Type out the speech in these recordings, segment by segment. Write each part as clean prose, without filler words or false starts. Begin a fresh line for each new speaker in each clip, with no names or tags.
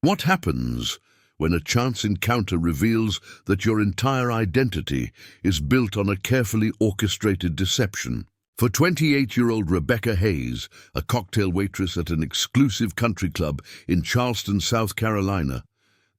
What happens when a chance encounter reveals that your entire identity is built on a carefully orchestrated deception? For 28-year-old Rebecca Hayes, a cocktail waitress at an exclusive country club in Charleston, South Carolina,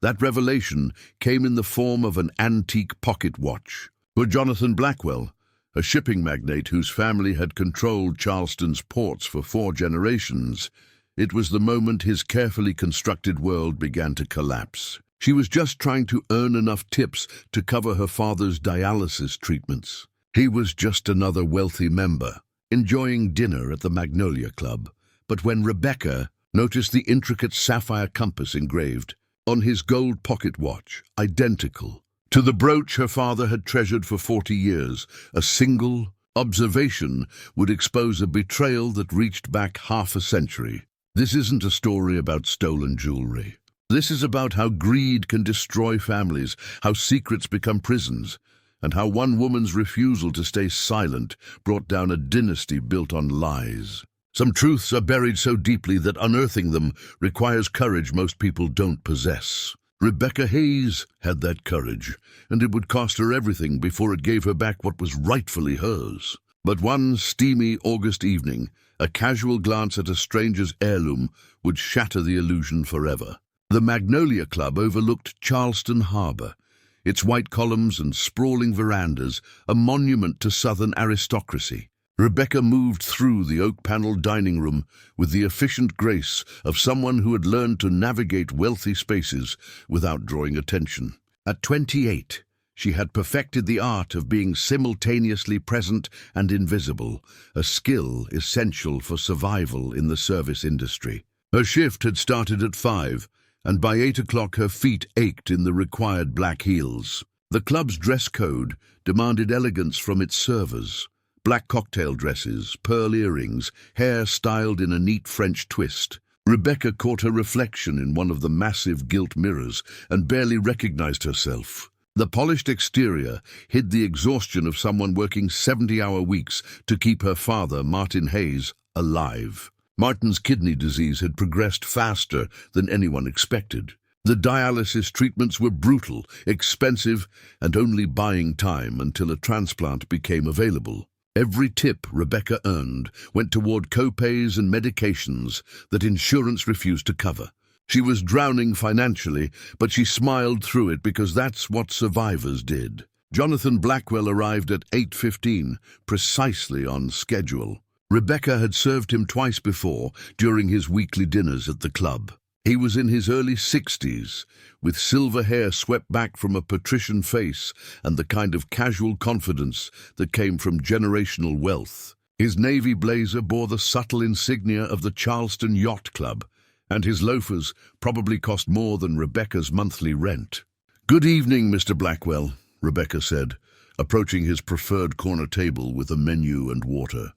that revelation came in the form of an antique pocket watch. For Jonathan Blackwell, a shipping magnate whose family had controlled Charleston's ports for 4 generations, it was the moment his carefully constructed world began to collapse. She was just trying to earn enough tips to cover her father's dialysis treatments. He was just another wealthy member, enjoying dinner at the Magnolia Club. But when Rebecca noticed the intricate sapphire compass engraved on his gold pocket watch, identical to the brooch her father had treasured for 40 years, a single observation would expose a betrayal that reached back half a century. This isn't a story about stolen jewelry. This is about how greed can destroy families, how secrets become prisons, and how one woman's refusal to stay silent brought down a dynasty built on lies. Some truths are buried so deeply that unearthing them requires courage most people don't possess. Rebecca Hayes had that courage, and it would cost her everything before it gave her back what was rightfully hers. But one steamy August evening, a casual glance at a stranger's heirloom would shatter the illusion forever. The Magnolia Club overlooked Charleston Harbor, its white columns and sprawling verandas, a monument to Southern aristocracy. Rebecca moved through the oak-paneled dining room with the efficient grace of someone who had learned to navigate wealthy spaces without drawing attention. At 28, she had perfected the art of being simultaneously present and invisible, a skill essential for survival in the service industry. Her shift had started at 5, and by 8 o'clock her feet ached in the required black heels. The club's dress code demanded elegance from its servers. Black cocktail dresses, pearl earrings, hair styled in a neat French twist. Rebecca caught her reflection in one of the massive gilt mirrors and barely recognized herself. The polished exterior hid the exhaustion of someone working 70-hour weeks to keep her father, Martin Hayes, alive. Martin's kidney disease had progressed faster than anyone expected. The dialysis treatments were brutal, expensive, and only buying time until a transplant became available. Every tip Rebecca earned went toward co-pays and medications that insurance refused to cover. She was drowning financially, but she smiled through it because that's what survivors did. Jonathan Blackwell arrived at 8:15, precisely on schedule. Rebecca had served him twice before during his weekly dinners at the club. He was in his early 60s, with silver hair swept back from a patrician face and the kind of casual confidence that came from generational wealth. His navy blazer bore the subtle insignia of the Charleston Yacht Club, and his loafers probably cost more than Rebecca's monthly rent. "Good evening, Mr. Blackwell," Rebecca said, approaching his preferred corner table with a menu and water.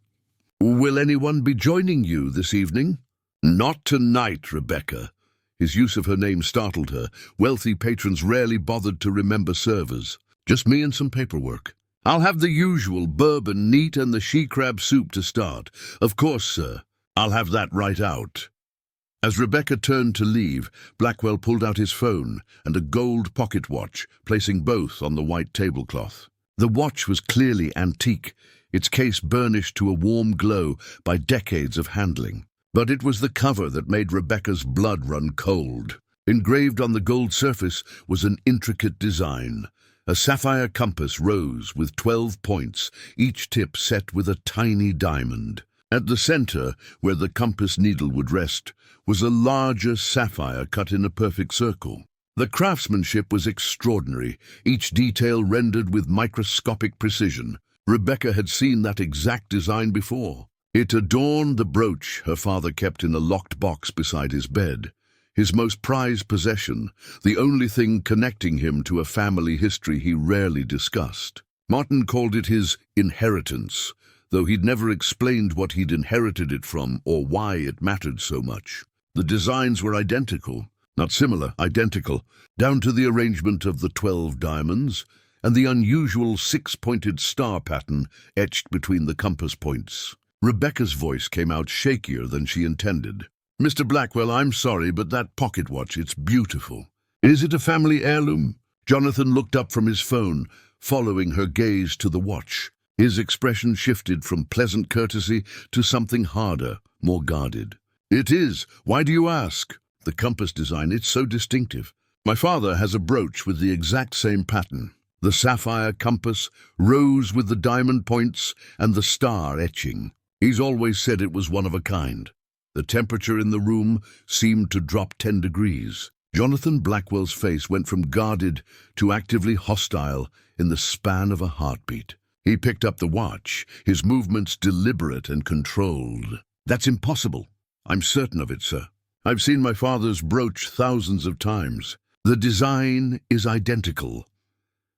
"Will anyone be joining you this evening?" "Not tonight, Rebecca." His use of her name startled her. Wealthy patrons rarely bothered to remember servers. "Just me and some paperwork." "I'll have the usual bourbon neat and the she-crab soup to start." "Of course, sir. I'll have that right out." As Rebecca turned to leave, Blackwell pulled out his phone and a gold pocket watch, placing both on the white tablecloth. The watch was clearly antique, its case burnished to a warm glow by decades of handling. But it was the cover that made Rebecca's blood run cold. Engraved on the gold surface was an intricate design. A sapphire compass rose with 12 points, each tip set with a tiny diamond. At the center, where the compass needle would rest, was a larger sapphire cut in a perfect circle. The craftsmanship was extraordinary, each detail rendered with microscopic precision. Rebecca had seen that exact design before. It adorned the brooch her father kept in a locked box beside his bed, his most prized possession, the only thing connecting him to a family history he rarely discussed. Martin called it his inheritance, though he'd never explained what he'd inherited it from or why it mattered so much. The designs were identical, not similar, identical, down to the arrangement of the 12 diamonds and the unusual 6-pointed star pattern etched between the compass points. Rebecca's voice came out shakier than she intended. Mr. Blackwell, I'm sorry, but that pocket watch, it's beautiful. Is it a family heirloom? Jonathan looked up from his phone, following her gaze to the watch. His expression shifted from pleasant courtesy to something harder, more guarded. It is. Why do you ask? The compass design, it's so distinctive. My father has a brooch with the exact same pattern. The sapphire compass, rose with the diamond points, and the star etching. He's always said it was one of a kind. The temperature in the room seemed to drop 10 degrees. Jonathan Blackwell's face went from guarded to actively hostile in the span of a heartbeat. He picked up the watch, his movements deliberate and controlled. That's impossible. I'm certain of it, sir. I've seen my father's brooch thousands of times. The design is identical.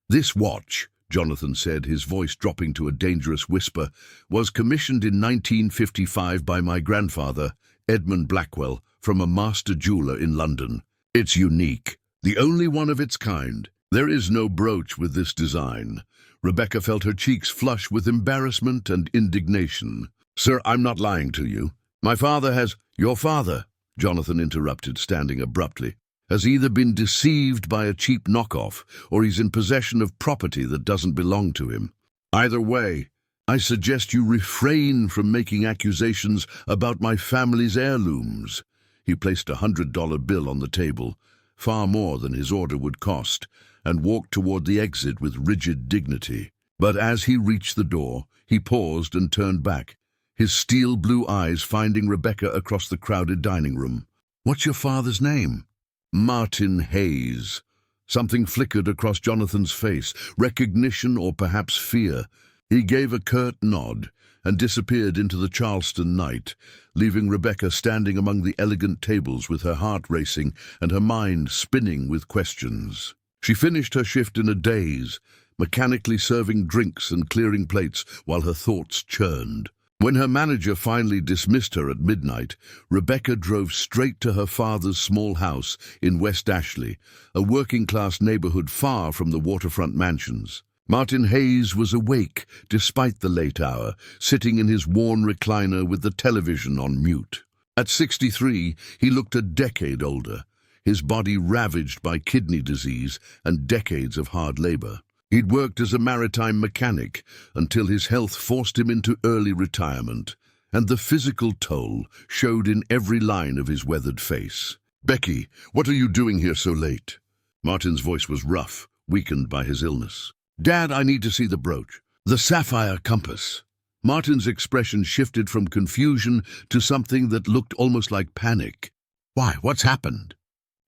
This watch, Jonathan said, his voice dropping to a dangerous whisper, was commissioned in 1955 by my grandfather, Edmund Blackwell, from a master jeweler in London. It's unique, the only one of its kind. There is no brooch with this design. Rebecca felt her cheeks flush with embarrassment and indignation. Sir, I'm not lying to you. My father has— Your father, Jonathan interrupted, standing abruptly, has either been deceived by a cheap knockoff or he's in possession of property that doesn't belong to him. Either way, I suggest you refrain from making accusations about my family's heirlooms. He placed a $100 bill on the table, far more than his order would cost, and walked toward the exit with rigid dignity. But as he reached the door, he paused and turned back, his steel blue eyes finding Rebecca across the crowded dining room. What's your father's name? Martin Hayes. Something flickered across Jonathan's face, recognition or perhaps fear. He gave a curt nod and disappeared into the Charleston night, leaving Rebecca standing among the elegant tables with her heart racing and her mind spinning with questions. She finished her shift in a daze, mechanically serving drinks and clearing plates while her thoughts churned. When her manager finally dismissed her at midnight, Rebecca drove straight to her father's small house in West Ashley, a working-class neighborhood far from the waterfront mansions. Martin Hayes was awake despite the late hour, sitting in his worn recliner with the television on mute. At 63, he looked a decade older, his body ravaged by kidney disease and decades of hard labor. He'd worked as a maritime mechanic until his health forced him into early retirement, and the physical toll showed in every line of his weathered face. "Becky, what are you doing here so late?" Martin's voice was rough, weakened by his illness. "Dad, I need to see the brooch. The sapphire compass." Martin's expression shifted from confusion to something that looked almost like panic. "Why, what's happened?"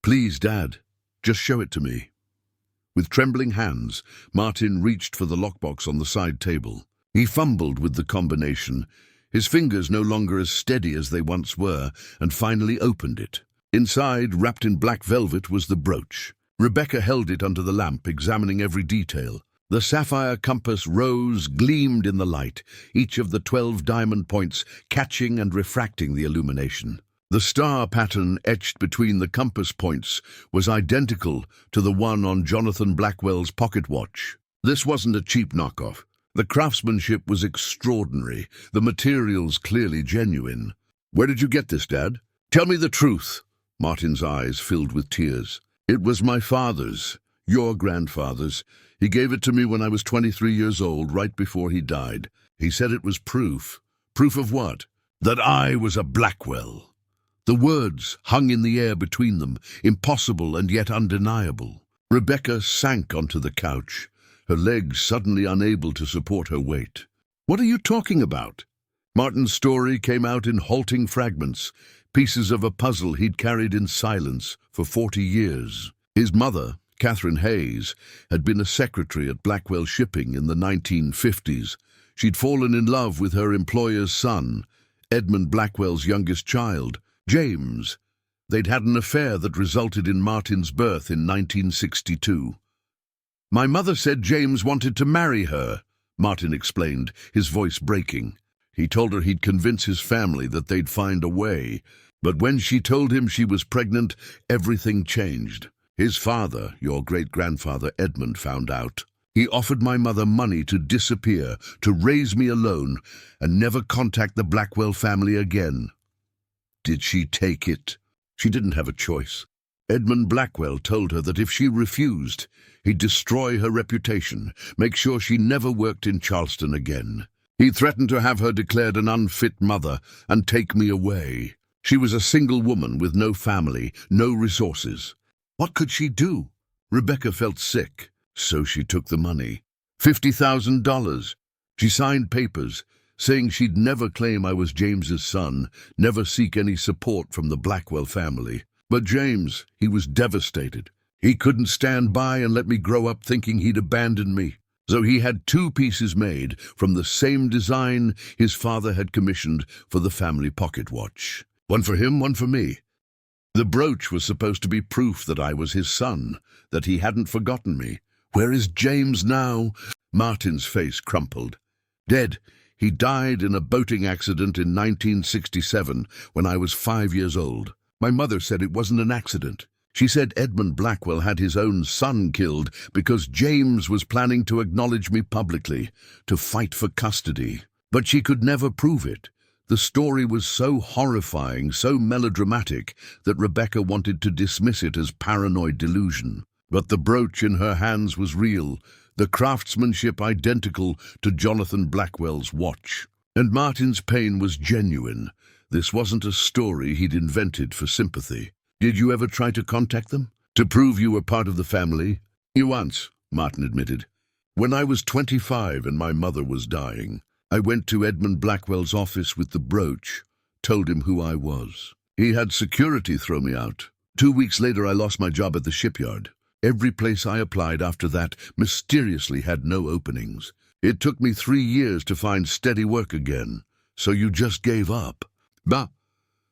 "Please, Dad, just show it to me." With trembling hands, Martin reached for the lockbox on the side table. He fumbled with the combination, his fingers no longer as steady as they once were, and finally opened it. Inside, wrapped in black velvet, was the brooch. Rebecca held it under the lamp, examining every detail. The sapphire compass rose, gleamed in the light, each of the 12 diamond points catching and refracting the illumination. The star pattern etched between the compass points was identical to the one on Jonathan Blackwell's pocket watch. This wasn't a cheap knockoff. The craftsmanship was extraordinary, the materials clearly genuine. "Where did you get this, Dad? Tell me the truth." Martin's eyes filled with tears. "It was my father's, your grandfather's. He gave it to me when I was 23 years old, right before he died. He said it was proof. Proof of what? That I was a Blackwell." The words hung in the air between them, impossible and yet undeniable. Rebecca sank onto the couch, her legs suddenly unable to support her weight. "What are you talking about?" Martin's story came out in halting fragments, pieces of a puzzle he'd carried in silence for 40 years. His mother, Catherine Hayes, had been a secretary at Blackwell Shipping in the 1950s. She'd fallen in love with her employer's son, Edmund Blackwell's youngest child, James. They'd had an affair that resulted in Martin's birth in 1962. "My mother said James wanted to marry her," Martin explained, his voice breaking. He told her he'd convince his family that they'd find a way. But when she told him she was pregnant, everything changed. His father, your great-grandfather Edmund, found out. He offered my mother money to disappear, to raise me alone, and never contact the Blackwell family again. Did she take it? She didn't have a choice. Edmund Blackwell told her that if she refused, he'd destroy her reputation, make sure she never worked in Charleston again. He threatened to have her declared an unfit mother and take me away. She was a single woman with no family, no resources. What could she do? Rebecca felt sick, so she took the money. $50,000. She signed papers, saying she'd never claim I was James's son, never seek any support from the Blackwell family. But James, he was devastated. He couldn't stand by and let me grow up thinking he'd abandoned me. So he had 2 pieces made from the same design his father had commissioned for the family pocket watch. One for him, one for me. The brooch was supposed to be proof that I was his son, that he hadn't forgotten me. Where is James now? Martin's face crumpled. Dead. He died in a boating accident in 1967 when I was 5 years old. My mother said it wasn't an accident. She said Edmund Blackwell had his own son killed because James was planning to acknowledge me publicly, to fight for custody. But she could never prove it. The story was so horrifying, so melodramatic, that Rebecca wanted to dismiss it as paranoid delusion. But the brooch in her hands was real, the craftsmanship identical to Jonathan Blackwell's watch. And Martin's pain was genuine. This wasn't a story he'd invented for sympathy. Did you ever try to contact them? To prove you were part of the family? Once, Martin admitted. When I was 25 and my mother was dying, I went to Edmund Blackwell's office with the brooch, told him who I was. He had security throw me out. 2 weeks later, I lost my job at the shipyard. Every place I applied after that mysteriously had no openings. It took me 3 years to find steady work again. So you just gave up? Bah!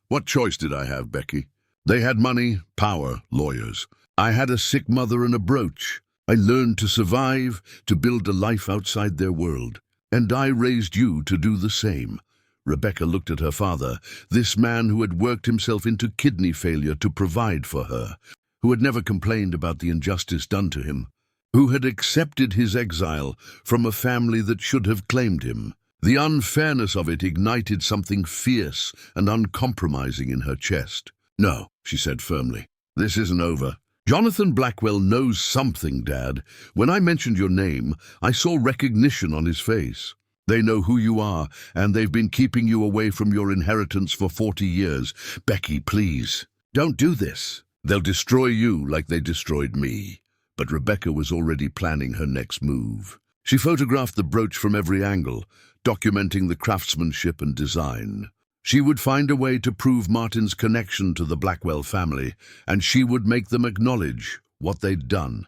What choice did I have, Becky? They had money, power, lawyers. I had a sick mother and a brooch. I learned to survive, to build a life outside their world. And I raised you to do the same. Rebecca looked at her father, this man who had worked himself into kidney failure to provide for her, who had never complained about the injustice done to him, who had accepted his exile from a family that should have claimed him. The unfairness of it ignited something fierce and uncompromising in her chest. No, she said firmly, this isn't over. Jonathan Blackwell knows something, Dad. When I mentioned your name, I saw recognition on his face. They know who you are, and they've been keeping you away from your inheritance for 40 years. Becky, please, don't do this. They'll destroy you like they destroyed me. But Rebecca was already planning her next move. She photographed the brooch from every angle, documenting the craftsmanship and design. She would find a way to prove Martin's connection to the Blackwell family, and she would make them acknowledge what they'd done.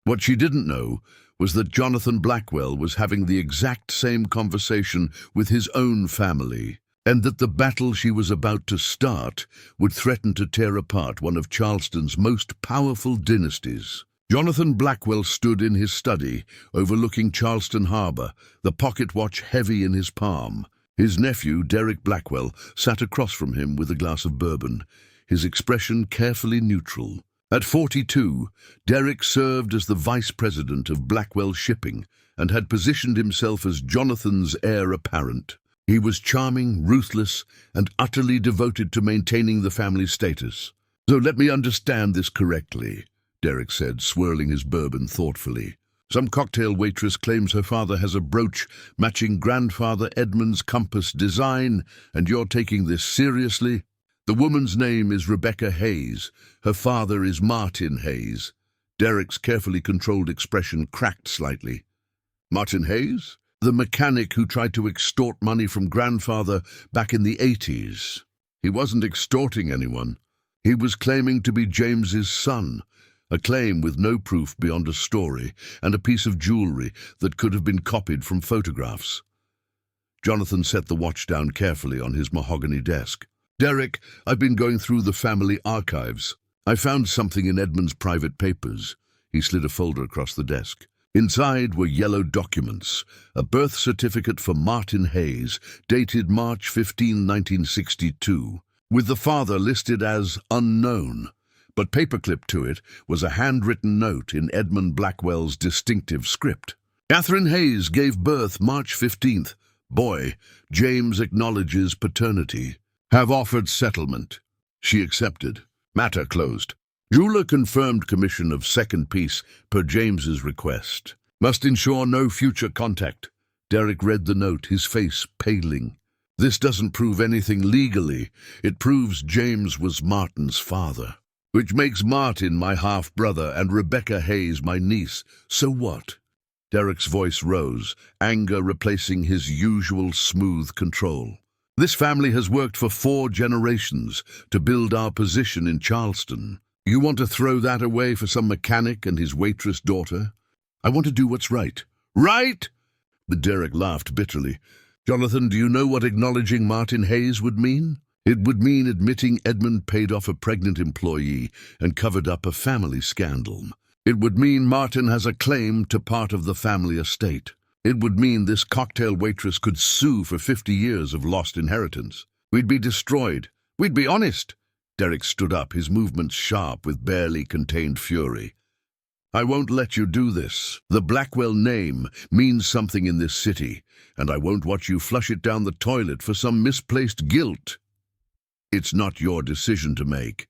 What she didn't know was that Jonathan Blackwell was having the exact same conversation with his own family, and that the battle she was about to start would threaten to tear apart one of Charleston's most powerful dynasties. Jonathan Blackwell stood in his study, overlooking Charleston Harbor, the pocket watch heavy in his palm. His nephew, Derek Blackwell, sat across from him with a glass of bourbon, his expression carefully neutral. At 42, Derek served as the vice president of Blackwell Shipping and had positioned himself as Jonathan's heir apparent. He was charming, ruthless, and utterly devoted to maintaining the family status. So let me understand this correctly, Derek said, swirling his bourbon thoughtfully. Some cocktail waitress claims her father has a brooch matching grandfather Edmund's compass design, and you're taking this seriously? The woman's name is Rebecca Hayes. Her father is Martin Hayes. Derek's carefully controlled expression cracked slightly. Martin Hayes? The mechanic who tried to extort money from grandfather back in the 80s. He wasn't extorting anyone. He was claiming to be James's son. A claim with no proof beyond a story and a piece of jewelry that could have been copied from photographs. Jonathan set the watch down carefully on his mahogany desk. Derek, I've been going through the family archives. I found something in Edmund's private papers. He slid a folder across the desk. Inside were yellow documents, a birth certificate for Martin Hayes, dated March 15, 1962, with the father listed as unknown. But paperclipped to it was a handwritten note in Edmund Blackwell's distinctive script. Catherine Hayes gave birth March 15th. Boy, James acknowledges paternity. Have offered settlement. She accepted. Matter closed. Jeweler confirmed commission of second piece per James's request. Must ensure no future contact. Derek read the note, his face paling. This doesn't prove anything legally. It proves James was Martin's father. Which makes Martin my half-brother and Rebecca Hayes my niece. So what? Derek's voice rose, anger replacing his usual smooth control. This family has worked for 4 generations to build our position in Charleston. You want to throw that away for some mechanic and his waitress daughter? I want to do what's right. Right? But Derek laughed bitterly. Jonathan, do you know what acknowledging Martin Hayes would mean? It would mean admitting Edmund paid off a pregnant employee and covered up a family scandal. It would mean Martin has a claim to part of the family estate. It would mean this cocktail waitress could sue for 50 years of lost inheritance. We'd be destroyed. We'd be honest. Derek stood up, his movements sharp with barely contained fury. I won't let you do this. The Blackwell name means something in this city, and I won't watch you flush it down the toilet for some misplaced guilt. It's not your decision to make.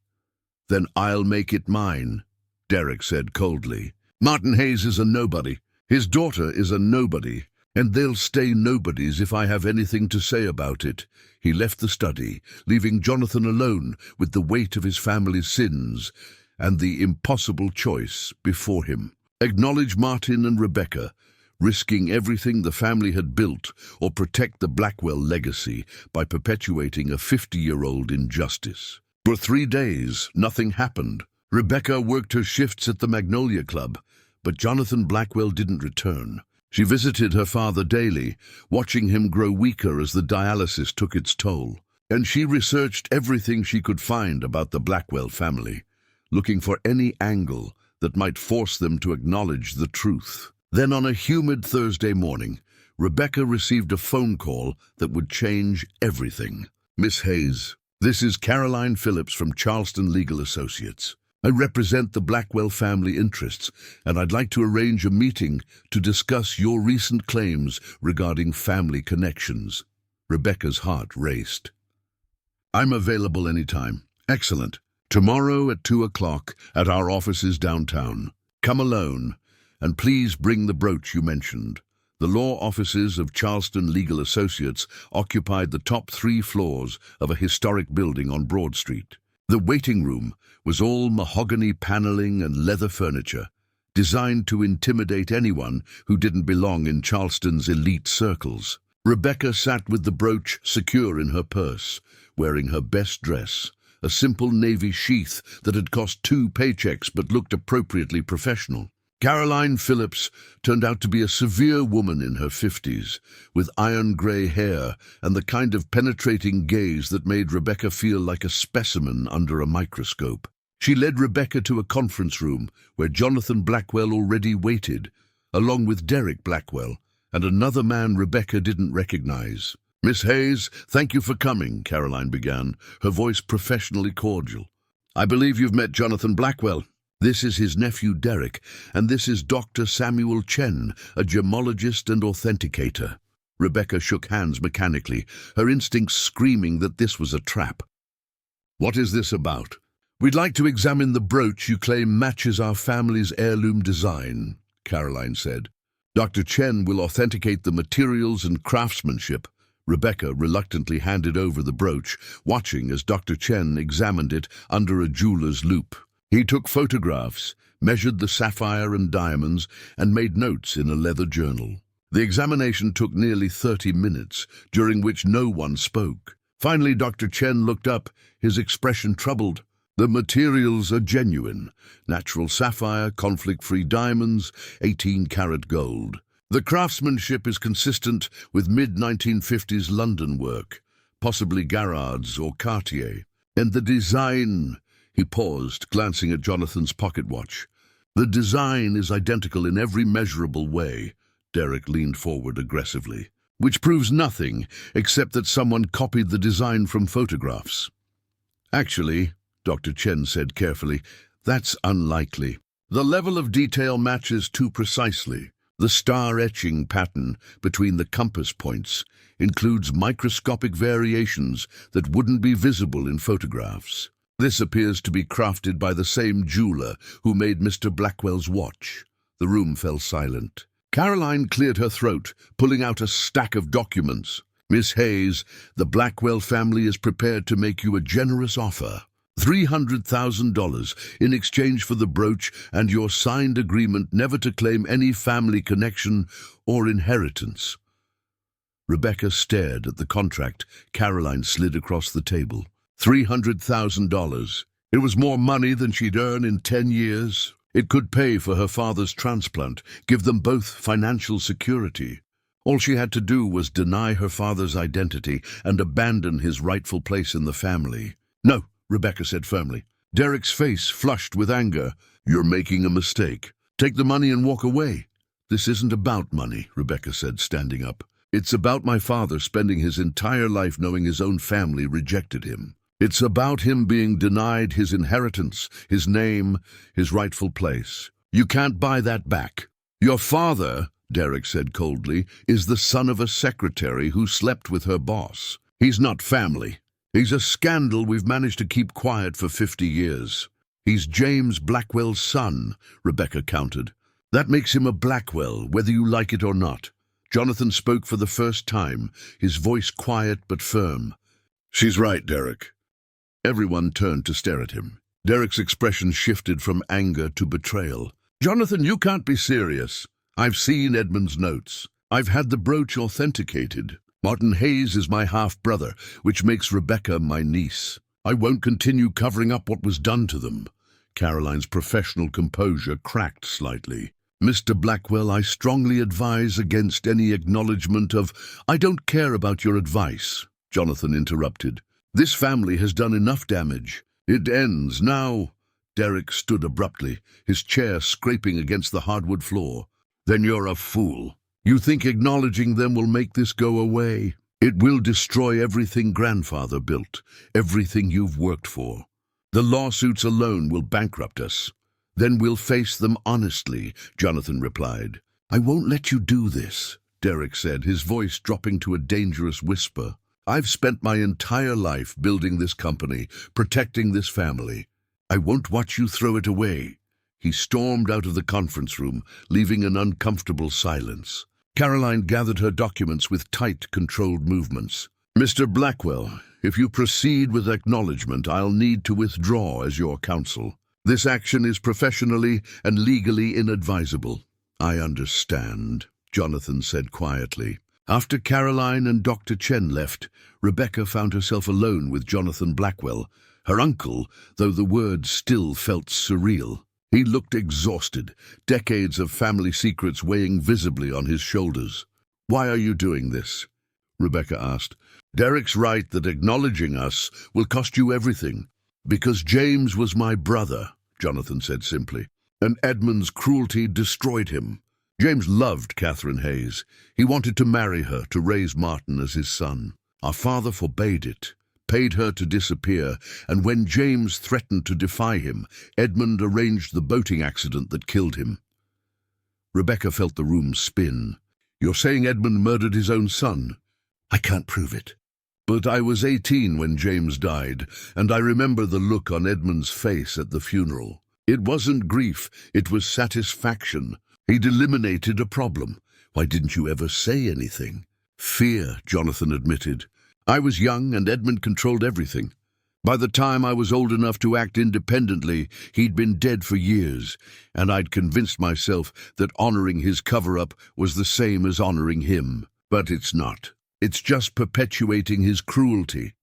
Then I'll make it mine, Derek said coldly. Martin Hayes is a nobody. His daughter is a nobody, and they'll stay nobodies if I have anything to say about it. He left the study, leaving Jonathan alone with the weight of his family's sins and the impossible choice before him. Acknowledge Martin and Rebecca, risking everything the family had built, or protect the Blackwell legacy by perpetuating a 50-year-old injustice. For 3 days, nothing happened. Rebecca worked her shifts at the Magnolia Club, but Jonathan Blackwell didn't return. She visited her father daily, watching him grow weaker as the dialysis took its toll. And she researched everything she could find about the Blackwell family, looking for any angle that might force them to acknowledge the truth. Then on a humid Thursday morning, Rebecca received a phone call that would change everything. Miss Hayes, this is Caroline Phillips from Charleston Legal Associates. I represent the Blackwell family interests, and I'd like to arrange a meeting to discuss your recent claims regarding family connections. Rebecca's heart raced. I'm available anytime. Excellent. Tomorrow at 2 o'clock at our offices downtown. Come alone, and please bring the brooch you mentioned. The law offices of Charleston Legal Associates occupied the top 3 floors of a historic building on Broad Street. The waiting room was all mahogany paneling and leather furniture, designed to intimidate anyone who didn't belong in Charleston's elite circles. Rebecca sat with the brooch secure in her purse, wearing her best dress, a simple navy sheath that had cost 2 paychecks but looked appropriately professional. Caroline Phillips turned out to be a severe woman in her 50s, with iron-gray hair and the kind of penetrating gaze that made Rebecca feel like a specimen under a microscope. She led Rebecca to a conference room where Jonathan Blackwell already waited, along with Derek Blackwell and another man Rebecca didn't recognize. Miss Hayes, thank you for coming, Caroline began, her voice professionally cordial. I believe you've met Jonathan Blackwell. This is his nephew Derek, and this is Dr. Samuel Chen, a gemologist and authenticator. Rebecca shook hands mechanically, her instincts screaming that this was a trap. What is this about? We'd like to examine the brooch you claim matches our family's heirloom design, Caroline said. Dr. Chen will authenticate the materials and craftsmanship. Rebecca reluctantly handed over the brooch, watching as Dr. Chen examined it under a jeweler's loupe. He took photographs, measured the sapphire and diamonds, and made notes in a leather journal. The examination took nearly 30 minutes, during which no one spoke. Finally, Dr. Chen looked up, his expression troubled. The materials are genuine. Natural sapphire, conflict-free diamonds, 18-karat gold. The craftsmanship is consistent with mid-1950s London work, possibly Garrard's or Cartier. And the design... He paused, glancing at Jonathan's pocket watch. The design is identical in every measurable way. Derek leaned forward aggressively. Which proves nothing, except that someone copied the design from photographs. Actually, Dr. Chen said carefully, that's unlikely. The level of detail matches too precisely. The star-etching pattern between the compass points includes microscopic variations that wouldn't be visible in photographs. This appears to be crafted by the same jeweler who made Mr. Blackwell's watch. The room fell silent. Caroline cleared her throat, pulling out a stack of documents. "Miss Hayes, the Blackwell family is prepared to make you a generous offer. $300,000 in exchange for the brooch and your signed agreement never to claim any family connection or inheritance." Rebecca stared at the contract Caroline slid across the table. $300,000. It was more money than she'd earn in 10 years. It could pay for her father's transplant, give them both financial security. All she had to do was deny her father's identity and abandon his rightful place in the family. "No," Rebecca said firmly. Derek's face flushed with anger. "You're making a mistake. Take the money and walk away." "This isn't about money," Rebecca said, standing up. "It's about my father spending his entire life knowing his own family rejected him. It's about him being denied his inheritance, his name, his rightful place. You can't buy that back." "Your father," Derek said coldly, "is the son of a secretary who slept with her boss. He's not family. He's a scandal we've managed to keep quiet for 50 years. He's James Blackwell's son," Rebecca countered. "That makes him a Blackwell, whether you like it or not." Jonathan spoke for the first time, his voice quiet but firm. "She's right, Derek." Everyone turned to stare at him. Derek's expression shifted from anger to betrayal. "Jonathan, you can't be serious. I've seen Edmund's notes. I've had the brooch authenticated. Martin Hayes is my half-brother, which makes Rebecca my niece. I won't continue covering up what was done to them." Caroline's professional composure cracked slightly. "Mr. Blackwell, I strongly advise against any acknowledgement of—" "I don't care about your advice," Jonathan interrupted. "This family has done enough damage. It ends now." Derek stood abruptly, his chair scraping against the hardwood floor. "Then you're a fool. You think acknowledging them will make this go away? It will destroy everything grandfather built, everything you've worked for. The lawsuits alone will bankrupt us. Then we'll face them honestly," Jonathan replied. "I won't let you do this," Derek said, his voice dropping to a dangerous whisper. "I've spent my entire life building this company, protecting this family. I won't watch you throw it away." He stormed out of the conference room, leaving an uncomfortable silence. Caroline gathered her documents with tight, controlled movements. "Mr. Blackwell, if you proceed with acknowledgement, I'll need to withdraw as your counsel. This action is professionally and legally inadvisable." "I understand," Jonathan said quietly. After Caroline and Dr. Chen left, Rebecca found herself alone with Jonathan Blackwell, her uncle, though the words still felt surreal. He looked exhausted, decades of family secrets weighing visibly on his shoulders. "Why are you doing this?" Rebecca asked. "Derek's right that acknowledging us will cost you everything." "Because James was my brother," Jonathan said simply, "and Edmund's cruelty destroyed him. James loved Catherine Hayes. He wanted to marry her, to raise Martin as his son. Our father forbade it, paid her to disappear, and when James threatened to defy him, Edmund arranged the boating accident that killed him." Rebecca felt the room spin. "You're saying Edmund murdered his own son?" "I can't prove it. But I was 18 when James died, and I remember the look on Edmund's face at the funeral. It wasn't grief, it was satisfaction. He'd eliminated a problem. Why didn't you ever say anything?" "Fear," Jonathan admitted. "I was young and Edmund controlled everything. By the time I was old enough to act independently, he'd been dead for years, and I'd convinced myself that honoring his cover-up was the same as honoring him. But it's not. It's just perpetuating his cruelty."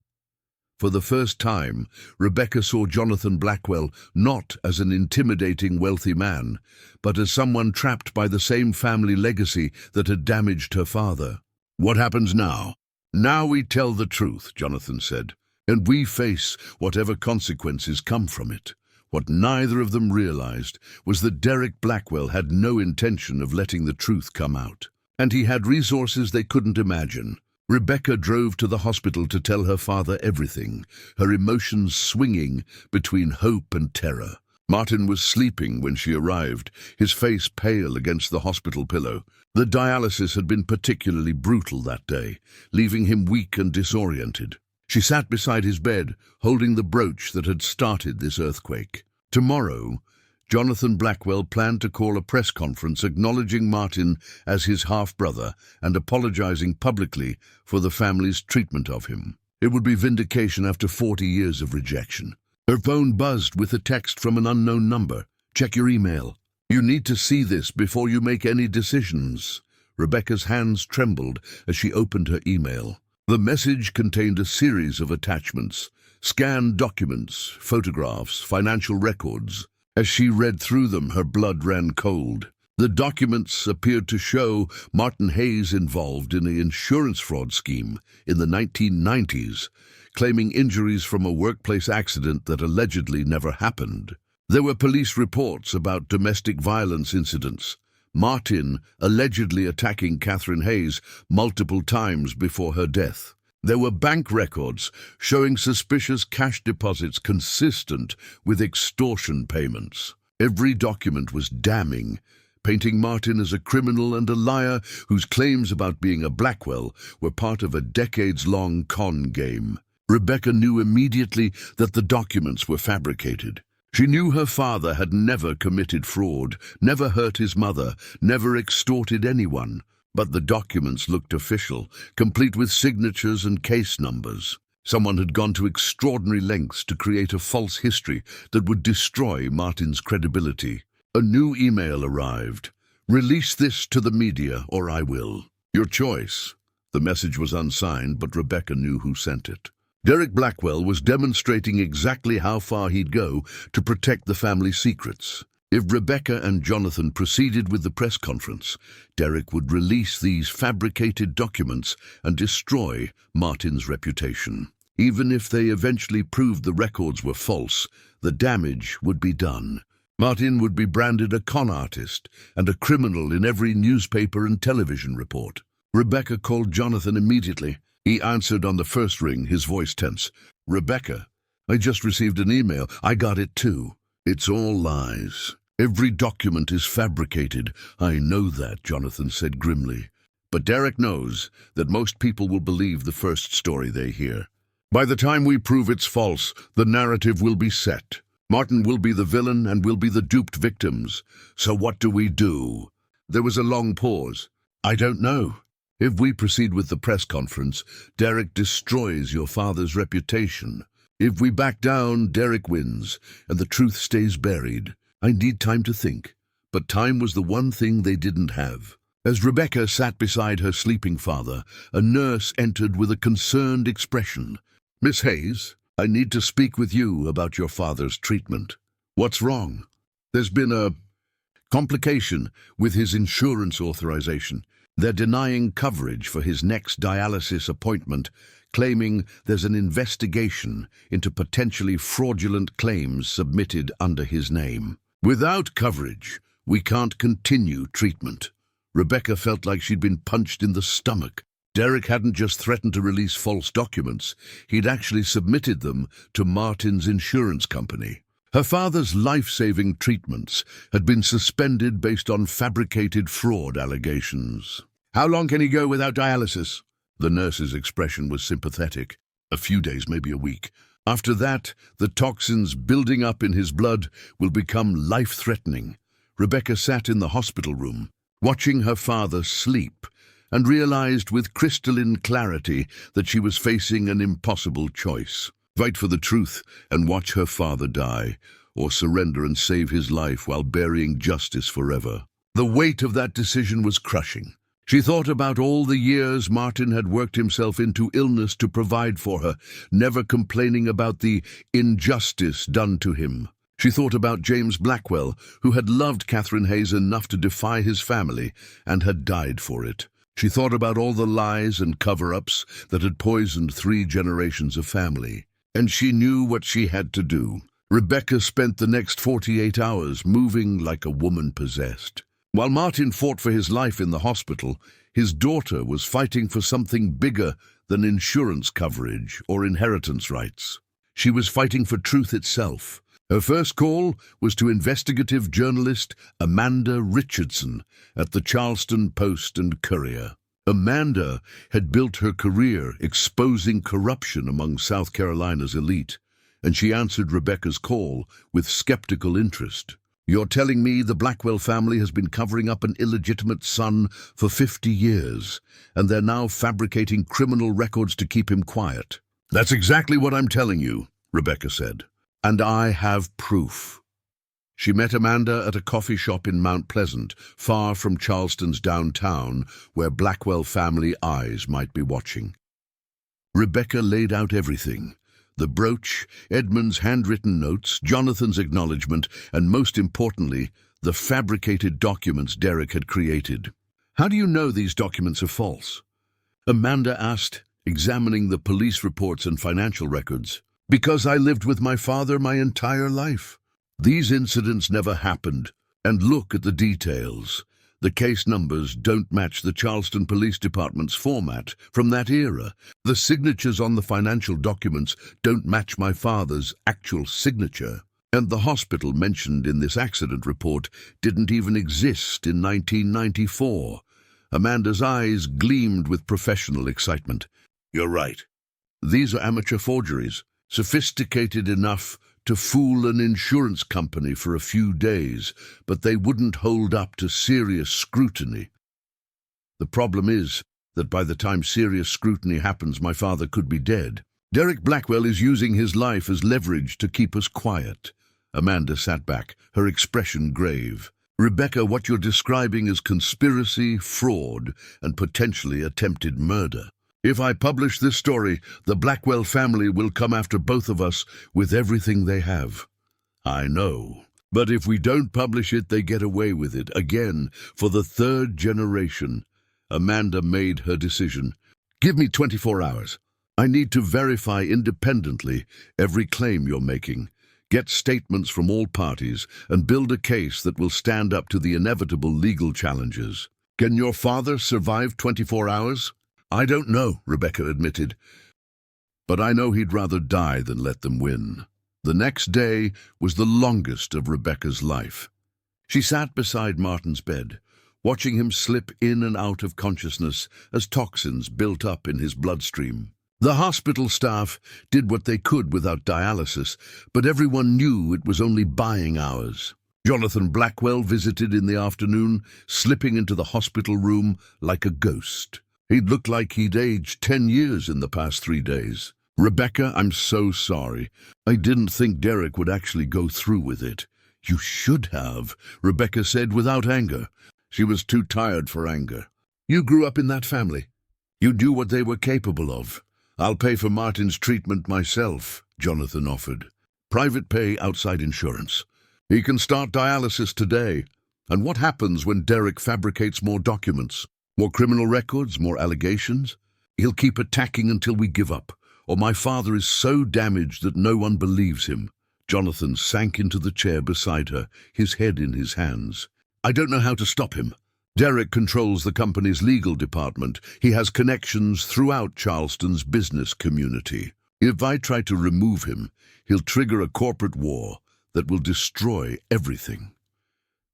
For the first time, Rebecca saw Jonathan Blackwell not as an intimidating wealthy man, but as someone trapped by the same family legacy that had damaged her father. "What happens now?" "Now we tell the truth," Jonathan said, "and we face whatever consequences come from it." What neither of them realized was that Derek Blackwell had no intention of letting the truth come out, and he had resources they couldn't imagine. Rebecca drove to the hospital to tell her father everything, her emotions swinging between hope and terror. Martin was sleeping when she arrived, his face pale against the hospital pillow. The dialysis had been particularly brutal that day, leaving him weak and disoriented. She sat beside his bed, holding the brooch that had started this earthquake. Tomorrow, Jonathan Blackwell planned to call a press conference acknowledging Martin as his half-brother and apologizing publicly for the family's treatment of him. It would be vindication after 40 years of rejection. Her phone buzzed with a text from an unknown number. "Check your email. You need to see this before you make any decisions." Rebecca's hands trembled as she opened her email. The message contained a series of attachments, scanned documents, photographs, financial records. As she read through them, her blood ran cold. The documents appeared to show Martin Hayes involved in an insurance fraud scheme in the 1990s, claiming injuries from a workplace accident that allegedly never happened. There were police reports about domestic violence incidents, Martin allegedly attacking Catherine Hayes multiple times before her death. There were bank records showing suspicious cash deposits consistent with extortion payments. Every document was damning, painting Martin as a criminal and a liar whose claims about being a Blackwell were part of a decades-long con game. Rebecca knew immediately that the documents were fabricated. She knew her father had never committed fraud, never hurt his mother, never extorted anyone. But the documents looked official, complete with signatures and case numbers. Someone had gone to extraordinary lengths to create a false history that would destroy Martin's credibility. A new email arrived. "Release this to the media, or I will. Your choice." The message was unsigned, but Rebecca knew who sent it. Derek Blackwell was demonstrating exactly how far he'd go to protect the family secrets. If Rebecca and Jonathan proceeded with the press conference, Derek would release these fabricated documents and destroy Martin's reputation. Even if they eventually proved the records were false, the damage would be done. Martin would be branded a con artist and a criminal in every newspaper and television report. Rebecca called Jonathan immediately. He answered on the first ring, his voice tense. "Rebecca, I just received an email. I got it too. It's all lies. Every document is fabricated." "I know that," Jonathan said grimly. "But Derek knows that most people will believe the first story they hear. By the time we prove it's false, the narrative will be set. Martin will be the villain and we'll be the duped victims. So what do we do?" There was a long pause. "I don't know. If we proceed with the press conference, Derek destroys your father's reputation. If we back down, Derek wins, and the truth stays buried. I need time to think." But time was the one thing they didn't have. As Rebecca sat beside her sleeping father, a nurse entered with a concerned expression. "Miss Hayes, I need to speak with you about your father's treatment." "What's wrong?" "There's been a complication with his insurance authorization. They're denying coverage for his next dialysis appointment, claiming there's an investigation into potentially fraudulent claims submitted under his name. Without coverage, we can't continue treatment." Rebecca felt like she'd been punched in the stomach. Derek hadn't just threatened to release false documents, he'd actually submitted them to Martin's insurance company. Her father's life-saving treatments had been suspended based on fabricated fraud allegations. "How long can he go without dialysis?" The nurse's expression was sympathetic. "A few days, maybe a week. After that, the toxins building up in his blood will become life-threatening." Rebecca sat in the hospital room, watching her father sleep, and realized with crystalline clarity that she was facing an impossible choice. Fight for the truth and watch her father die, or surrender and save his life while burying justice forever. The weight of that decision was crushing. She thought about all the years Martin had worked himself into illness to provide for her, never complaining about the injustice done to him. She thought about James Blackwell, who had loved Catherine Hayes enough to defy his family and had died for it. She thought about all the lies and cover-ups that had poisoned 3 generations of family. And she knew what she had to do. Rebecca spent the next 48 hours moving like a woman possessed. While Martin fought for his life in the hospital, his daughter was fighting for something bigger than insurance coverage or inheritance rights. She was fighting for truth itself, Her first call was to investigative journalist Amanda Richardson at the Charleston Post and Courier. Amanda had built her career exposing corruption among South Carolina's elite, and she answered Rebecca's call with skeptical interest. "You're telling me the Blackwell family has been covering up an illegitimate son for 50 years, and they're now fabricating criminal records to keep him quiet?" "That's exactly what I'm telling you," Rebecca said. "And I have proof." She met Amanda at a coffee shop in Mount Pleasant, far from Charleston's downtown, where Blackwell family eyes might be watching. Rebecca laid out everything: the brooch, Edmund's handwritten notes, Jonathan's acknowledgement, and most importantly, the fabricated documents Derek had created. "How do you know these documents are false?" Amanda asked, examining the police reports and financial records. "Because I lived with my father my entire life. These incidents never happened. And look at the details. The case numbers don't match the Charleston Police Department's format from that era. The signatures on the financial documents don't match my father's actual signature. And the hospital mentioned in this accident report didn't even exist in 1994. Amanda's eyes gleamed with professional excitement. "You're right. These are amateur forgeries, sophisticated enough to fool an insurance company for a few days, but they wouldn't hold up to serious scrutiny. The problem is that by the time serious scrutiny happens, my father could be dead. Derek Blackwell is using his life as leverage to keep us quiet." Amanda sat back, her expression grave. "Rebecca, what you're describing is conspiracy, fraud, and potentially attempted murder. If I publish this story, the Blackwell family will come after both of us with everything they have." "I know. But if we don't publish it, they get away with it, again, for the third generation." Amanda made her decision. "Give me 24 hours. I need to verify independently every claim you're making, get statements from all parties, and build a case that will stand up to the inevitable legal challenges." "Can your father survive 24 hours? "I don't know," Rebecca admitted. "But I know he'd rather die than let them win." The next day was the longest of Rebecca's life. She sat beside Martin's bed, watching him slip in and out of consciousness as toxins built up in his bloodstream. The hospital staff did what they could without dialysis, but everyone knew it was only buying hours. Jonathan Blackwell visited in the afternoon, slipping into the hospital room like a ghost. He'd looked like he'd aged 10 years in the past 3 days. "Rebecca, I'm so sorry. I didn't think Derek would actually go through with it." "You should have," Rebecca said without anger. She was too tired for anger. "You grew up in that family. You knew what they were capable of." "I'll pay for Martin's treatment myself," Jonathan offered. "Private pay outside insurance. He can start dialysis today." "And what happens when Derek fabricates more documents? More criminal records, more allegations? He'll keep attacking until we give up, or my father is so damaged that no one believes him." Jonathan sank into the chair beside her, his head in his hands. "I don't know how to stop him. Derek controls the company's legal department. He has connections throughout Charleston's business community. If I try to remove him, he'll trigger a corporate war that will destroy everything."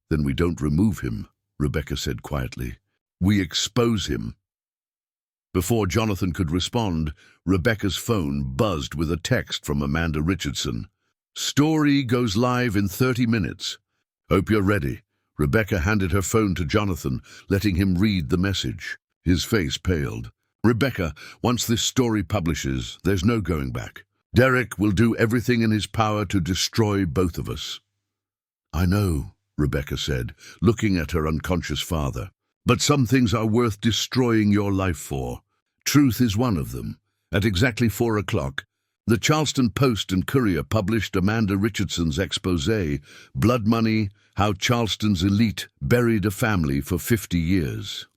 "Then we don't remove him," Rebecca said quietly. "We expose him." Before Jonathan could respond, Rebecca's phone buzzed with a text from Amanda Richardson. "Story goes live in 30 minutes. Hope you're ready." Rebecca handed her phone to Jonathan, letting him read the message. His face paled. "Rebecca, once this story publishes, there's no going back. Derek will do everything in his power to destroy both of us." "I know," Rebecca said, looking at her unconscious father. "But some things are worth destroying your life for. Truth is one of them." At exactly 4 o'clock, the Charleston Post and Courier published Amanda Richardson's exposé, "Blood Money: How Charleston's Elite Buried a Family for 50 Years."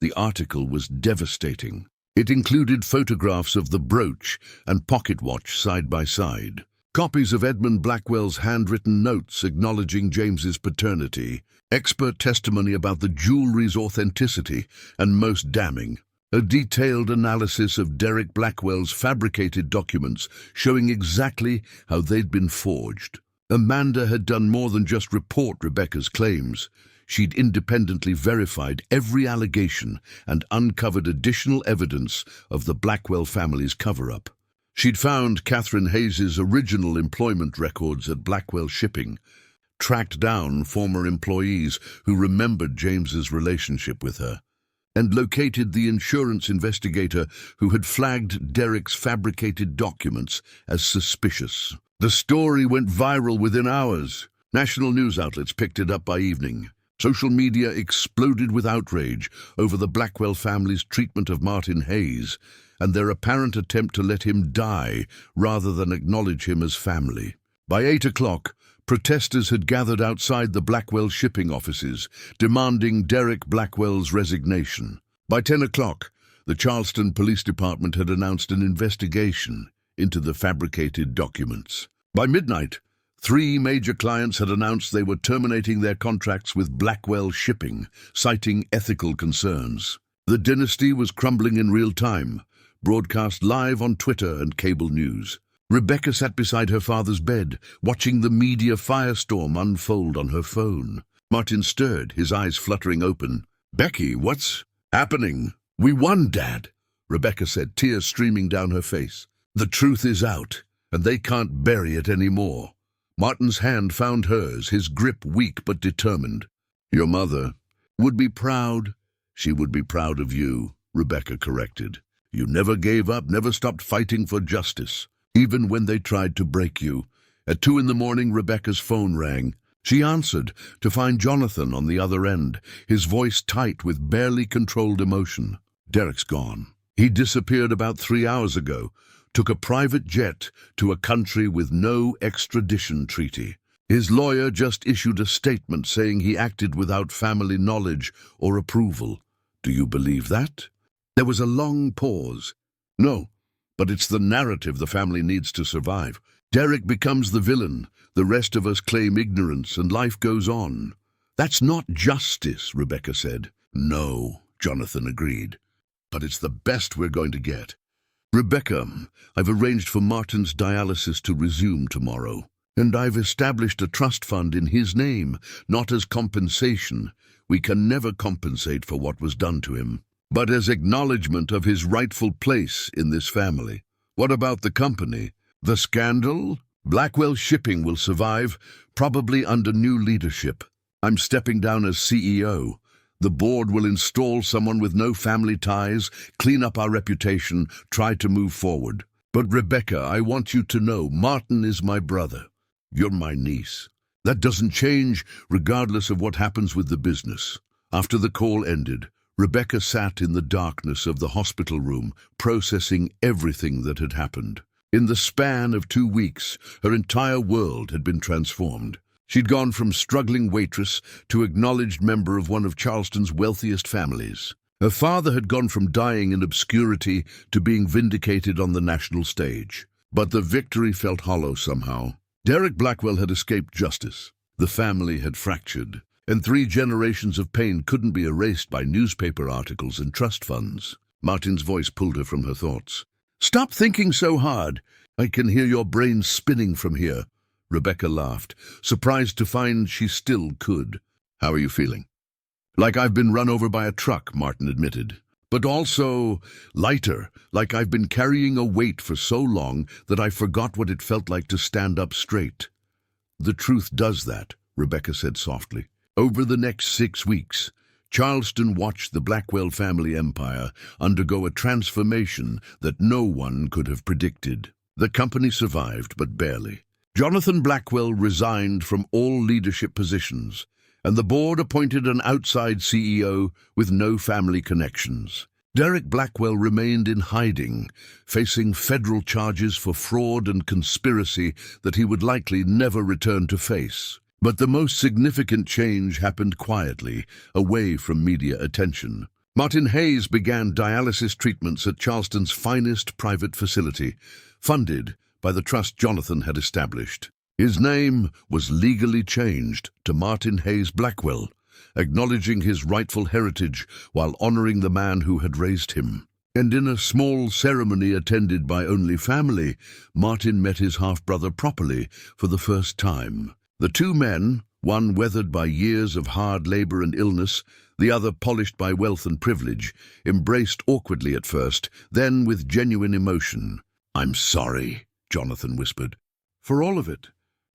The article was devastating. It included photographs of the brooch and pocket watch side by side, copies of Edmund Blackwell's handwritten notes acknowledging James's paternity, expert testimony about the jewelry's authenticity, and most damning, A detailed analysis of Derek Blackwell's fabricated documents showing exactly how they'd been forged. Amanda had done more than just report Rebecca's claims. She'd independently verified every allegation and uncovered additional evidence of the Blackwell family's cover-up. She'd found Catherine Hayes's original employment records at Blackwell Shipping, tracked down former employees who remembered James's relationship with her, and located the insurance investigator who had flagged Derek's fabricated documents as suspicious. The story went viral within hours. National news outlets picked it up by evening. Social media exploded with outrage over the Blackwell family's treatment of Martin Hayes and their apparent attempt to let him die rather than acknowledge him as family. By 8 o'clock, protesters had gathered outside the Blackwell shipping offices, demanding Derek Blackwell's resignation. By 10 o'clock, the Charleston Police Department had announced an investigation into the fabricated documents. By midnight, 3 major clients had announced they were terminating their contracts with Blackwell Shipping, citing ethical concerns. The dynasty was crumbling in real time, broadcast live on Twitter and cable news. Rebecca sat beside her father's bed, watching the media firestorm unfold on her phone. Martin stirred, his eyes fluttering open. "Becky, what's happening?" "We won, Dad," Rebecca said, tears streaming down her face. "The truth is out, and they can't bury it anymore." Martin's hand found hers, his grip weak but determined. "Your mother would be proud." "She would be proud of you," Rebecca corrected. "You never gave up, never stopped fighting for justice, even when they tried to break you." At 2 in the morning, Rebecca's phone rang. She answered to find Jonathan on the other end, his voice tight with barely controlled emotion. "Derek's gone. He disappeared about 3 hours ago. Took a private jet to a country with no extradition treaty. His lawyer just issued a statement saying he acted without family knowledge or approval. Do you believe that?" There was a long pause. "No, but it's the narrative the family needs to survive. Derek becomes the villain, the rest of us claim ignorance, and life goes on." "That's not justice," Rebecca said. "No," Jonathan agreed. "But it's the best we're going to get." "Rebecca, I've arranged for Martin's dialysis to resume tomorrow, and I've established a trust fund in his name, not as compensation. We can never compensate for what was done to him, but as acknowledgement of his rightful place in this family." "What about the company? The scandal?" "Blackwell Shipping will survive, probably under new leadership. I'm stepping down as CEO. The board will install someone with no family ties, clean up our reputation, try to move forward. But Rebecca, I want you to know, Martin is my brother. You're my niece. That doesn't change, regardless of what happens with the business." After the call ended, Rebecca sat in the darkness of the hospital room, processing everything that had happened. In the span of 2 weeks, her entire world had been transformed. She'd gone from struggling waitress to acknowledged member of one of Charleston's wealthiest families. Her father had gone from dying in obscurity to being vindicated on the national stage. But the victory felt hollow somehow. Derek Blackwell had escaped justice. The family had fractured, and 3 generations of pain couldn't be erased by newspaper articles and trust funds. Martin's voice pulled her from her thoughts. "Stop thinking so hard. I can hear your brain spinning from here." Rebecca laughed, surprised to find she still could. "How are you feeling?" "Like I've been run over by a truck," Martin admitted. "But also lighter, like I've been carrying a weight for so long that I forgot what it felt like to stand up straight." "The truth does that," Rebecca said softly. Over the next 6 weeks, Charleston watched the Blackwell family empire undergo a transformation that no one could have predicted. The company survived, but barely. Jonathan Blackwell resigned from all leadership positions, and the board appointed an outside CEO with no family connections. Derek Blackwell remained in hiding, facing federal charges for fraud and conspiracy that he would likely never return to face. But the most significant change happened quietly, away from media attention. Martin Hayes began dialysis treatments at Charleston's finest private facility, funded by the trust Jonathan had established. His name was legally changed to Martin Hayes Blackwell, acknowledging his rightful heritage while honoring the man who had raised him. And in a small ceremony attended by only family, Martin met his half-brother properly for the first time. The two men, one weathered by years of hard labor and illness, the other polished by wealth and privilege, embraced awkwardly at first, then with genuine emotion. "I'm sorry," Jonathan whispered. "For all of it.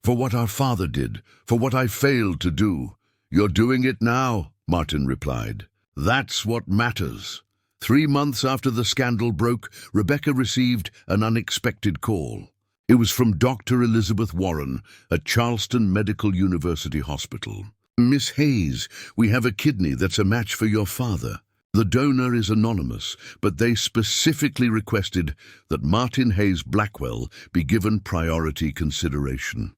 For what our father did, for what I failed to do." "You're doing it now," Martin replied. "That's what matters." 3 months after the scandal broke, Rebecca received an unexpected call. It was from Dr. Elizabeth Warren at Charleston Medical University Hospital. "Miss Hayes, we have a kidney that's a match for your father. The donor is anonymous, but they specifically requested that Martin Hayes Blackwell be given priority consideration."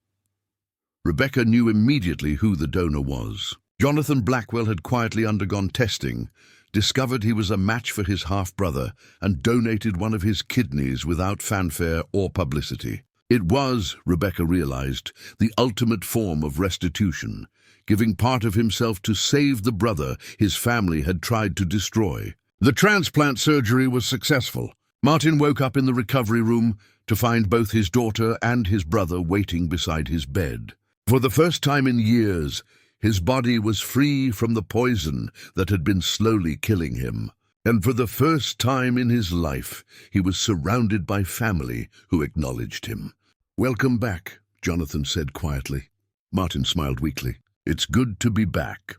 Rebecca knew immediately who the donor was. Jonathan Blackwell had quietly undergone testing, discovered he was a match for his half-brother, and donated one of his kidneys without fanfare or publicity. It was, Rebecca realized, the ultimate form of restitution, giving part of himself to save the brother his family had tried to destroy. The transplant surgery was successful. Martin woke up in the recovery room to find both his daughter and his brother waiting beside his bed. For the first time in years, his body was free from the poison that had been slowly killing him. And for the first time in his life, he was surrounded by family who acknowledged him. "Welcome back," Jonathan said quietly. Martin smiled weakly. "It's good to be back."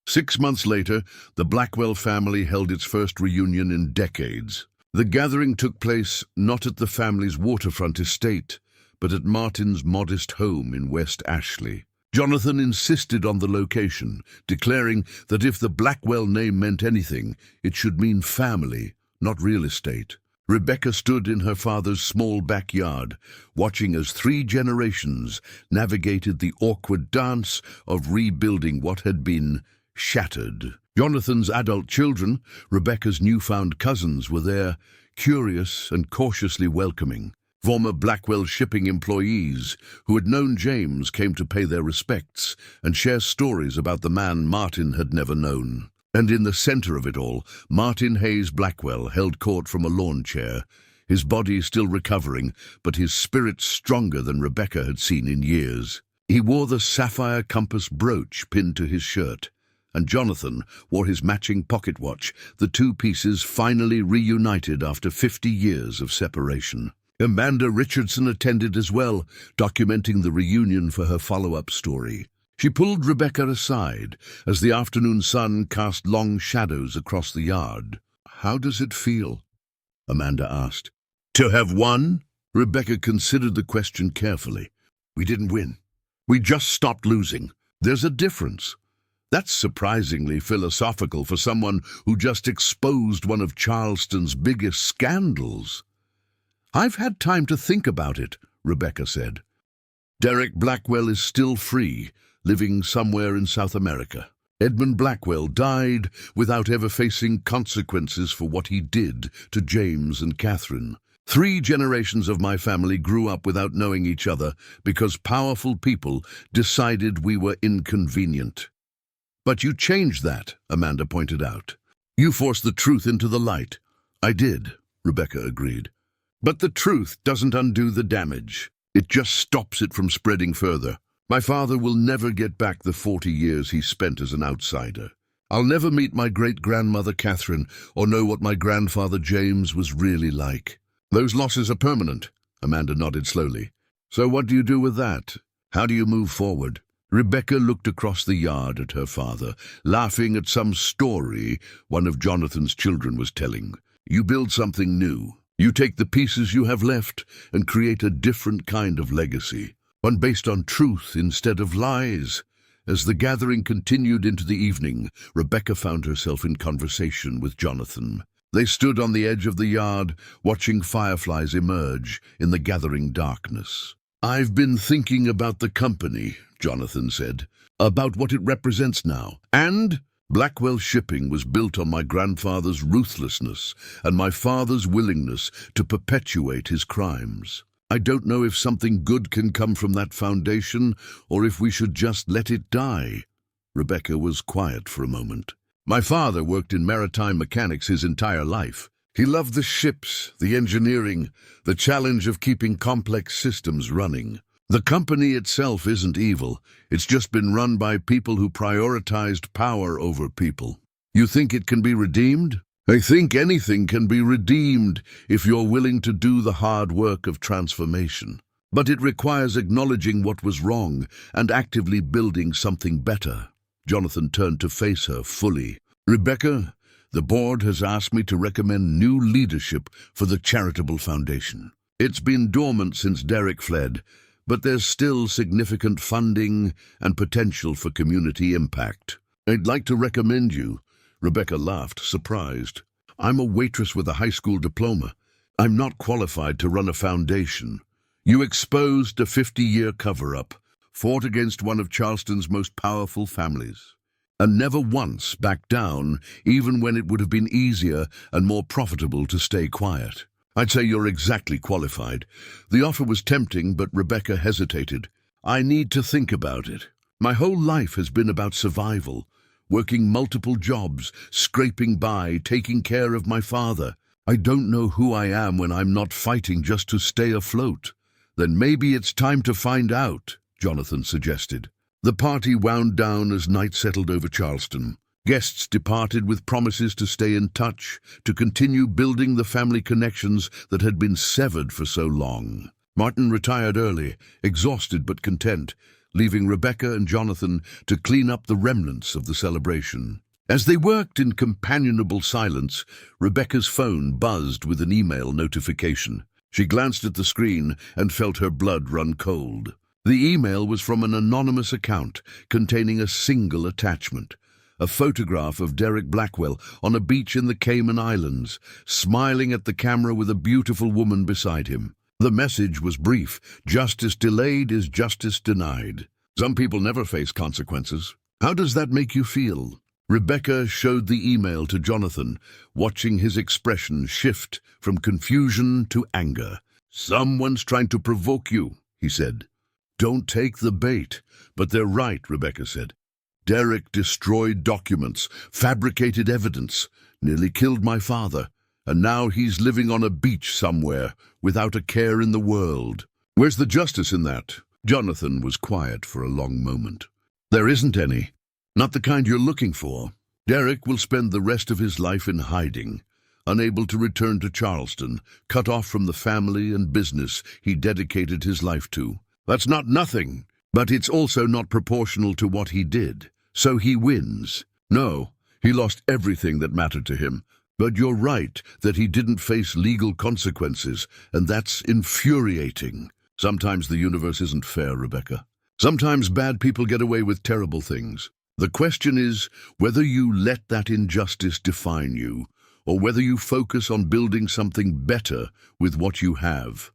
6 months later, the Blackwell family held its first reunion in decades. The gathering took place not at the family's waterfront estate, but at Martin's modest home in West Ashley. Jonathan insisted on the location, declaring that if the Blackwell name meant anything, it should mean family, not real estate. Rebecca stood in her father's small backyard, watching as 3 generations navigated the awkward dance of rebuilding what had been shattered. Jonathan's adult children, Rebecca's newfound cousins, were there, curious and cautiously welcoming. Former Blackwell shipping employees who had known James came to pay their respects and share stories about the man Martin had never known. And in the center of it all, Martin Hayes Blackwell held court from a lawn chair, his body still recovering, but his spirit stronger than Rebecca had seen in years. He wore the sapphire compass brooch pinned to his shirt, and Jonathan wore his matching pocket watch, the 2 pieces finally reunited after 50 years of separation. Amanda Richardson attended as well, documenting the reunion for her follow-up story. She pulled Rebecca aside as the afternoon sun cast long shadows across the yard. "How does it feel?" Amanda asked. "To have won?" Rebecca considered the question carefully. "We didn't win. We just stopped losing. There's a difference." That's surprisingly philosophical for someone who just exposed one of Charleston's biggest scandals. "I've had time to think about it," Rebecca said. "Derek Blackwell is still free, living somewhere in South America. Edmund Blackwell died without ever facing consequences for what he did to James and Catherine. 3 generations of my family grew up without knowing each other because powerful people decided we were inconvenient." "But you changed that," Amanda pointed out. "You forced the truth into the light." "I did," Rebecca agreed. "But the truth doesn't undo the damage. It just stops it from spreading further. My father will never get back the 40 years he spent as an outsider. I'll never meet my great-grandmother Catherine or know what my grandfather James was really like. Those losses are permanent," Amanda nodded slowly. "So what do you do with that? How do you move forward?" Rebecca looked across the yard at her father, laughing at some story one of Jonathan's children was telling. "You build something new. You take the pieces you have left and create a different kind of legacy, one based on truth instead of lies." As the gathering continued into the evening, Rebecca found herself in conversation with Jonathan. They stood on the edge of the yard, watching fireflies emerge in the gathering darkness. "I've been thinking about the company," Jonathan said, "about what it represents now. And Blackwell Shipping was built on my grandfather's ruthlessness and my father's willingness to perpetuate his crimes. I don't know if something good can come from that foundation or if we should just let it die." Rebecca was quiet for a moment. My father worked in maritime mechanics his entire life. He loved the ships, the engineering, the challenge of keeping complex systems running. The company itself isn't evil. It's just been run by people who prioritized power over people. You think it can be redeemed? I think anything can be redeemed if you're willing to do the hard work of transformation. But it requires acknowledging what was wrong and actively building something better. Jonathan turned to face her fully. Rebecca, the board has asked me to recommend new leadership for the charitable foundation. It's been dormant since Derek fled, but there's still significant funding and potential for community impact. I'd like to recommend you. Rebecca laughed, surprised. I'm a waitress with a high school diploma. I'm not qualified to run a foundation. You exposed a 50-year cover-up, fought against one of Charleston's most powerful families, and never once backed down, even when it would have been easier and more profitable to stay quiet. I'd say you're exactly qualified. The offer was tempting, but Rebecca hesitated. I need to think about it. My whole life has been about survival, working multiple jobs, scraping by, taking care of my father. I don't know who I am when I'm not fighting just to stay afloat. Then maybe it's time to find out, Jonathan suggested. The party wound down as night settled over Charleston. Guests departed with promises to stay in touch, to continue building the family connections that had been severed for so long. Martin retired early, exhausted but content, leaving Rebecca and Jonathan to clean up the remnants of the celebration. As they worked in companionable silence, Rebecca's phone buzzed with an email notification. She glanced at the screen and felt her blood run cold. The email was from an anonymous account containing a single attachment. A photograph of Derek Blackwell on a beach in the Cayman Islands, smiling at the camera with a beautiful woman beside him. The message was brief. Justice delayed is justice denied. Some people never face consequences. How does that make you feel? Rebecca showed the email to Jonathan, watching his expression shift from confusion to anger. Someone's trying to provoke you, he said. Don't take the bait. But they're right, Rebecca said. Derek destroyed documents, fabricated evidence, nearly killed my father. And now he's living on a beach somewhere, without a care in the world. Where's the justice in that? Jonathan was quiet for a long moment. There isn't any. Not the kind you're looking for. Derek will spend the rest of his life in hiding, unable to return to Charleston, cut off from the family and business he dedicated his life to. That's not nothing, but it's also not proportional to what he did. So he wins. No, he lost everything that mattered to him. But you're right that he didn't face legal consequences, and that's infuriating. Sometimes the universe isn't fair, Rebecca. Sometimes bad people get away with terrible things. The question is whether you let that injustice define you, or whether you focus on building something better with what you have.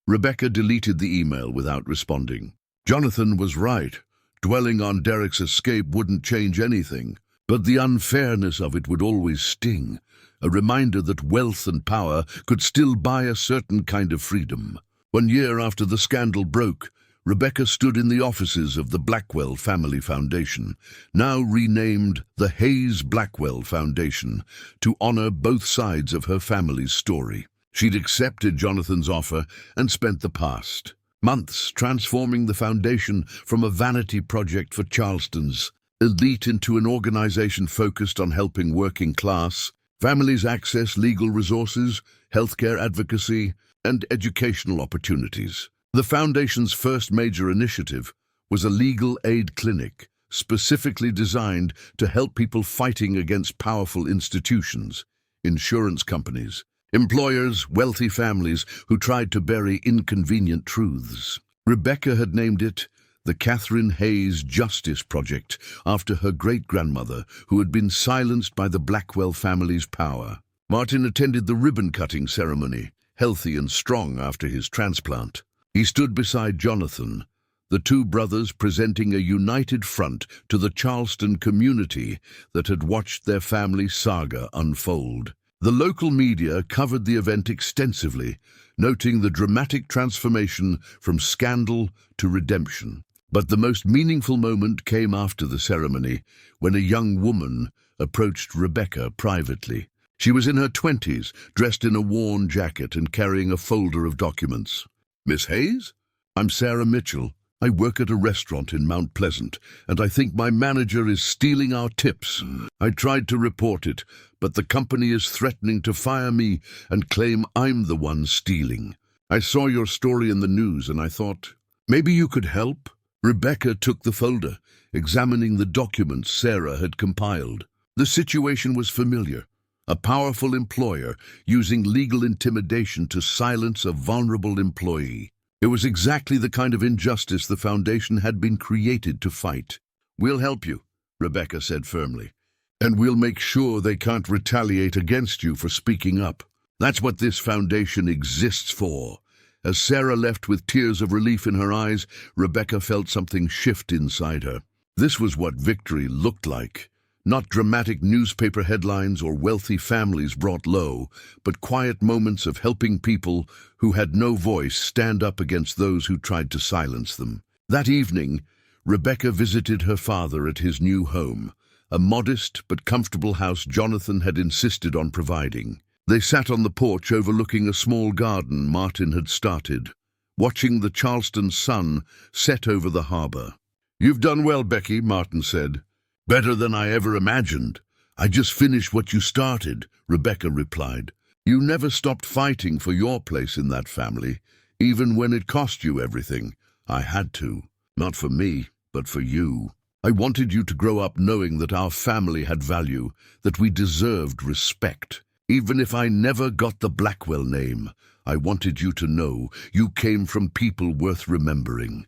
Rebecca deleted the email without responding. Jonathan was right. Dwelling on Derek's escape wouldn't change anything. But the unfairness of it would always sting, a reminder that wealth and power could still buy a certain kind of freedom. 1 year after the scandal broke, Rebecca stood in the offices of the Blackwell Family Foundation, now renamed the Hayes Blackwell Foundation, to honor both sides of her family's story. She'd accepted Jonathan's offer and spent the past months transforming the foundation from a vanity project for Charleston's elite into an organization focused on helping working class families access legal resources, healthcare advocacy, and educational opportunities. The foundation's first major initiative was a legal aid clinic specifically designed to help people fighting against powerful institutions, insurance companies, employers, wealthy families who tried to bury inconvenient truths. Rebecca had named it the Catherine Hayes Justice Project, after her great-grandmother, who had been silenced by the Blackwell family's power. Martin attended the ribbon-cutting ceremony, healthy and strong after his transplant. He stood beside Jonathan, the two brothers presenting a united front to the Charleston community that had watched their family saga unfold. The local media covered the event extensively, noting the dramatic transformation from scandal to redemption. But the most meaningful moment came after the ceremony, when a young woman approached Rebecca privately. She was in her 20s, dressed in a worn jacket and carrying a folder of documents. "Miss Hayes? I'm Sarah Mitchell. I work at a restaurant in Mount Pleasant, and I think my manager is stealing our tips. I tried to report it, but the company is threatening to fire me and claim I'm the one stealing. I saw your story in the news and I thought, maybe you could help?" Rebecca took the folder, examining the documents Sarah had compiled. The situation was familiar. A powerful employer using legal intimidation to silence a vulnerable employee. It was exactly the kind of injustice the Foundation had been created to fight. "We'll help you," Rebecca said firmly. "And we'll make sure they can't retaliate against you for speaking up. That's what this foundation exists for." As Sarah left with tears of relief in her eyes, Rebecca felt something shift inside her. This was what victory looked like. Not dramatic newspaper headlines or wealthy families brought low, but quiet moments of helping people who had no voice stand up against those who tried to silence them. That evening, Rebecca visited her father at his new home, a modest but comfortable house Jonathan had insisted on providing. They sat on the porch overlooking a small garden Martin had started, watching the Charleston sun set over the harbor. "You've done well, Becky," Martin said. "Better than I ever imagined. I just finished what you started," Rebecca replied. "You never stopped fighting for your place in that family, even when it cost you everything." "I had to. Not for me, but for you. I wanted you to grow up knowing that our family had value, that we deserved respect. Even if I never got the Blackwell name, I wanted you to know you came from people worth remembering."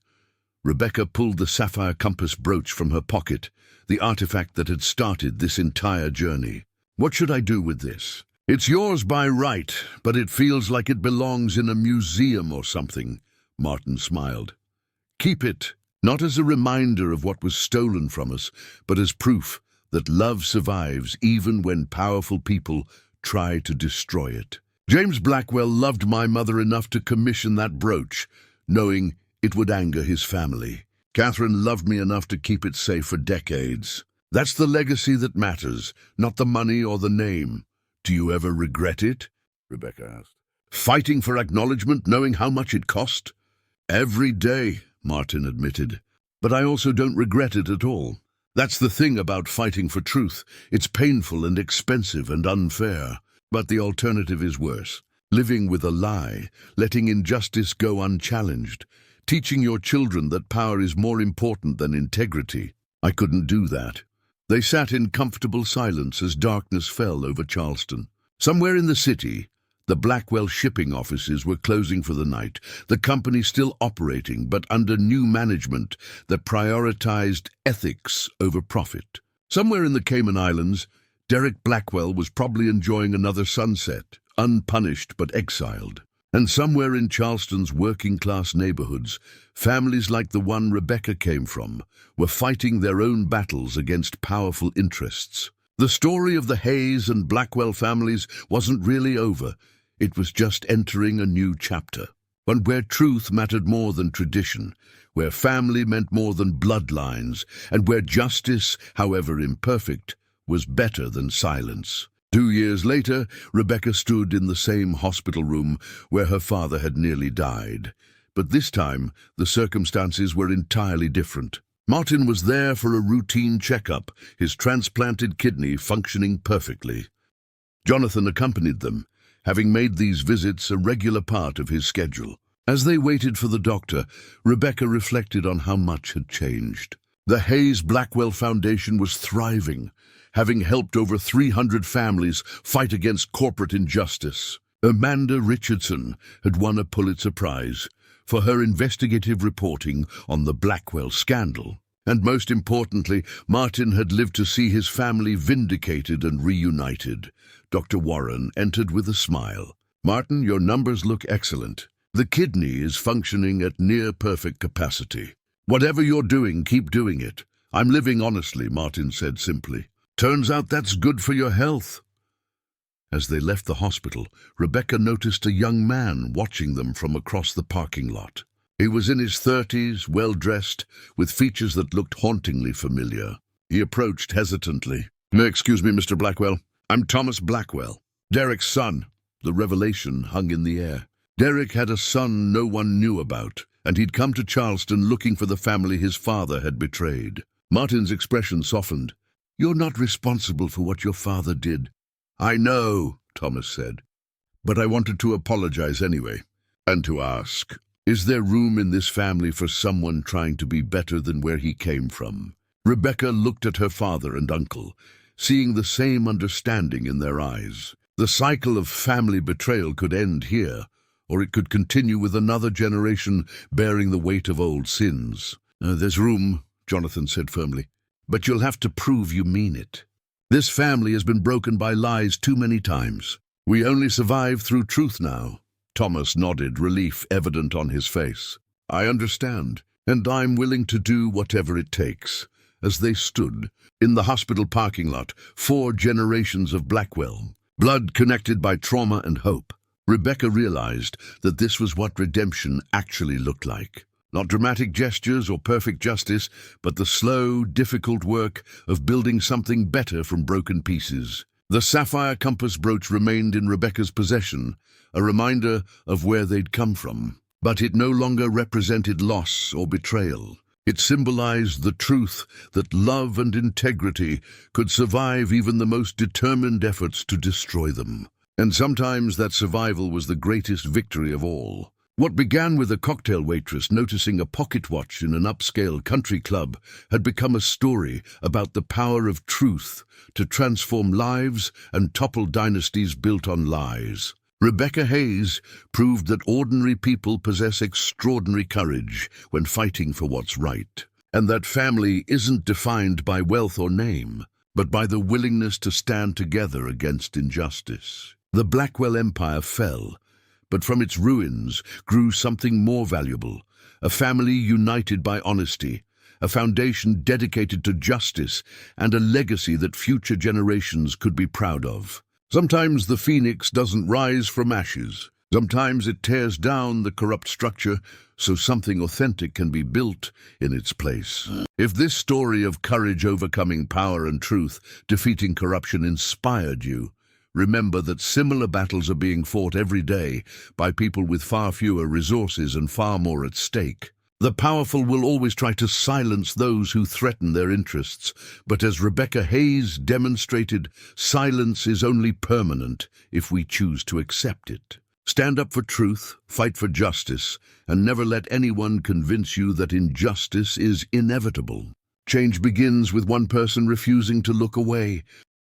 Rebecca pulled the sapphire compass brooch from her pocket, the artifact that had started this entire journey. "What should I do with this?" "It's yours by right, but it feels like it belongs in a museum or something," Martin smiled. "Keep it, not as a reminder of what was stolen from us, but as proof that love survives even when powerful people try to destroy it. James Blackwell loved my mother enough to commission that brooch, knowing it would anger his family. Catherine loved me enough to keep it safe for decades. That's the legacy that matters, not the money or the name. Do you ever regret it?" Rebecca asked. "Fighting for acknowledgement, knowing how much it cost?" "Every day," Martin admitted. "But I also don't regret it at all. That's the thing about fighting for truth. It's painful and expensive and unfair. But the alternative is worse. Living with a lie, letting injustice go unchallenged, teaching your children that power is more important than integrity. I couldn't do that." They sat in comfortable silence as darkness fell over Charleston. Somewhere in the city, the Blackwell shipping offices were closing for the night, the company still operating, but under new management that prioritized ethics over profit. Somewhere in the Cayman Islands, Derek Blackwell was probably enjoying another sunset, unpunished but exiled. And somewhere in Charleston's working-class neighborhoods, families like the one Rebecca came from were fighting their own battles against powerful interests. The story of the Hayes and Blackwell families wasn't really over. It was just entering a new chapter, one where truth mattered more than tradition, where family meant more than bloodlines, and where justice, however imperfect, was better than silence. 2 years later, Rebecca stood in the same hospital room where her father had nearly died. But this time, the circumstances were entirely different. Martin was there for a routine checkup, his transplanted kidney functioning perfectly. Jonathan accompanied them, having made these visits a regular part of his schedule. As they waited for the doctor, Rebecca reflected on how much had changed. The Hayes Blackwell Foundation was thriving, having helped over 300 families fight against corporate injustice. Amanda Richardson had won a Pulitzer Prize for her investigative reporting on the Blackwell scandal. And most importantly, Martin had lived to see his family vindicated and reunited. Dr. Warren entered with a smile. "Martin, your numbers look excellent. The kidney is functioning at near-perfect capacity. Whatever you're doing, keep doing it. I'm living honestly," Martin said simply. "Turns out that's good for your health." As they left the hospital, Rebecca noticed a young man watching them from across the parking lot. He was in his 30s, well-dressed, with features that looked hauntingly familiar. He approached hesitantly. "Excuse me, Mr. Blackwell. I'm Thomas Blackwell, Derek's son." The revelation hung in the air. Derek had a son no one knew about, and he'd come to Charleston looking for the family his father had betrayed. Martin's expression softened. "You're not responsible for what your father did." "I know," Thomas said, "but I wanted to apologize anyway, and to ask, is there room in this family for someone trying to be better than where he came from?" Rebecca looked at her father and uncle, seeing the same understanding in their eyes. The cycle of family betrayal could end here, or it could continue with another generation bearing the weight of old sins. "There's room," Jonathan said firmly, "but you'll have to prove you mean it. This family has been broken by lies too many times. We only survive through truth now." Thomas nodded, relief evident on his face. "I understand, and I'm willing to do whatever it takes." As they stood in the hospital parking lot, 4 generations of Blackwell, blood connected by trauma and hope, Rebecca realized that this was what redemption actually looked like. Not dramatic gestures or perfect justice, but the slow, difficult work of building something better from broken pieces. The sapphire compass brooch remained in Rebecca's possession, a reminder of where they'd come from. But it no longer represented loss or betrayal. It symbolized the truth that love and integrity could survive even the most determined efforts to destroy them. And sometimes that survival was the greatest victory of all. What began with a cocktail waitress noticing a pocket watch in an upscale country club had become a story about the power of truth to transform lives and topple dynasties built on lies. Rebecca Hayes proved that ordinary people possess extraordinary courage when fighting for what's right, and that family isn't defined by wealth or name, but by the willingness to stand together against injustice. The Blackwell Empire fell, but from its ruins grew something more valuable, a family united by honesty, a foundation dedicated to justice, and a legacy that future generations could be proud of. Sometimes the phoenix doesn't rise from ashes. Sometimes it tears down the corrupt structure so something authentic can be built in its place. If this story of courage overcoming power and truth, defeating corruption inspired you, remember that similar battles are being fought every day by people with far fewer resources and far more at stake. The powerful will always try to silence those who threaten their interests, but as Rebecca Hayes demonstrated, silence is only permanent if we choose to accept it. Stand up for truth, fight for justice, and never let anyone convince you that injustice is inevitable. Change begins with one person refusing to look away,